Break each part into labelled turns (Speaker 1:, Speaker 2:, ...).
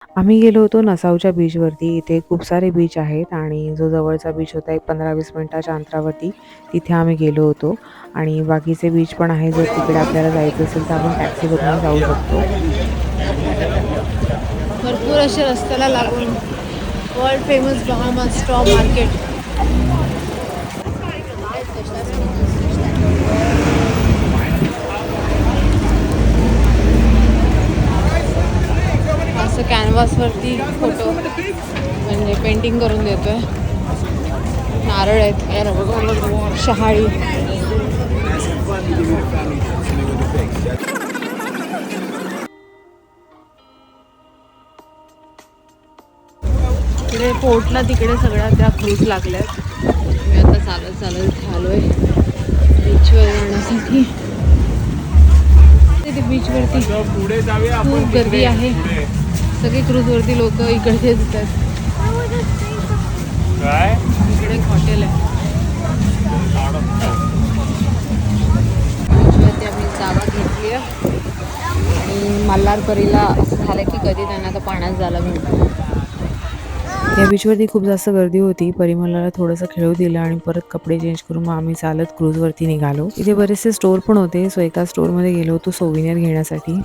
Speaker 1: आम्ही गेलो होतो नसावच्या बीचवरती. इथे खूप सारे बीच आहेत आणि जो जवळचा बीच होता एक 15-20 मिनिटाच्या अंतरावरती, तिथे आम्ही गेलो होतो आणि बाकीचे बीच पण आहे. जर तिकडे आपल्याला जायचं असेल तर आपण टॅक्सी करूनही जाऊ शकतो.
Speaker 2: भरपूर असे रस्त्याला लागून world famous Bahamas straw market. असं कॅनव्हासवरती फोटो म्हणजे पेंटिंग करून देतोय. नारळ आहेत, शहाळी. तिकडे पोर्टला तिकडे सगळ्या त्या क्रूज लागल्यात. मी आता चालत चालत आलोय बीचवर जाण्यासाठी. तिथे बीचवरती खूप गर्दी आहे. सगळे क्रूजवरती लोक इकडचे येतात. इकडे एक हॉटेल आहे. बीचवरती आम्ही जागा घेतली आहे आणि मल्हारपरीला असं झालं की कधी त्यांना तर पाण्यात जायला मिळतं.
Speaker 1: या बीचवरती खूप जास्त गर्दी होती. परिमलाला थोडंसं खेळू दिलं आणि परत कपडे चेंज करून मग आम्ही चालत क्रूजवरती निघालो. इथे बरेचसे स्टोर पण होते. सो एका स्टोअरमध्ये गेलो होतो सोव्हिनियर घेण्यासाठी.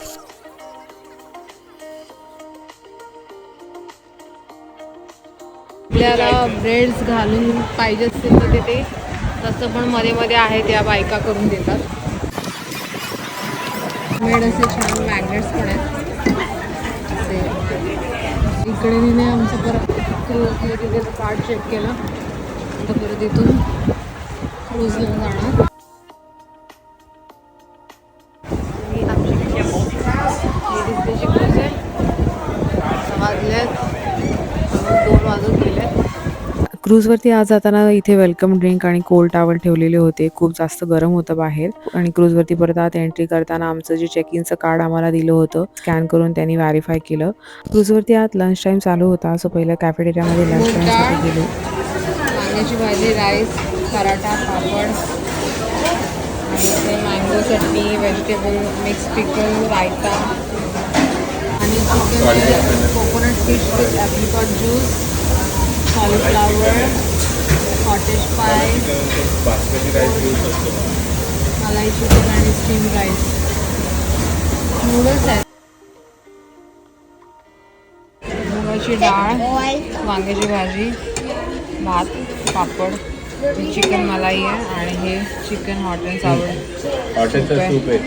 Speaker 2: आपल्याला ब्रेड्स घालून पाहिजे असतील तर ते तसं पण मध्ये मध्ये आहे, त्या बायका करून देतात. मेड असे छान मॅग्नेट्स पण आहेत असे. इकडे तिने आमचं परत क्रूजला तिथे कार्ड चेक केलं. आता परत इथून क्रूजला जाणार. आणि आमची लेडीजची क्रूज आहे. 6 वाजल्यात, 2 वाजून गेले.
Speaker 1: क्रूजवरती आज जाताना इथे वेलकम ड्रिंक आणि कोल्ड टॉवेल ठेवलेले होते. खूप जास्त गरम होतं बाहेर आणि क्रूजवरती परत आत एंट्री करताना आमचं जे चेक इनचं कार्ड आम्हाला दिलं होतं स्कॅन करून त्यांनी व्हेरीफाय केलं. क्रूजवरती आत लंच टाइम चालू होता. सो पहिल्या कॅफेटेरियामध्ये लंच टाइमसाठी गेलो.
Speaker 2: वांग्याची भाजी, राईस, पराठा, पापड आणि mango chutney, vegetable mix pickle, raita आणि chicken coconut fish with apricot juice, cauliflower, cottage pie, malai chicken आणि स्टीम राईस. नूडल्स आहेत. मुगाची डाळ, वांग्याची भाजी, भात, पापड, चिकन मलाई आहे आणि हे chicken hot and sour soup आहे.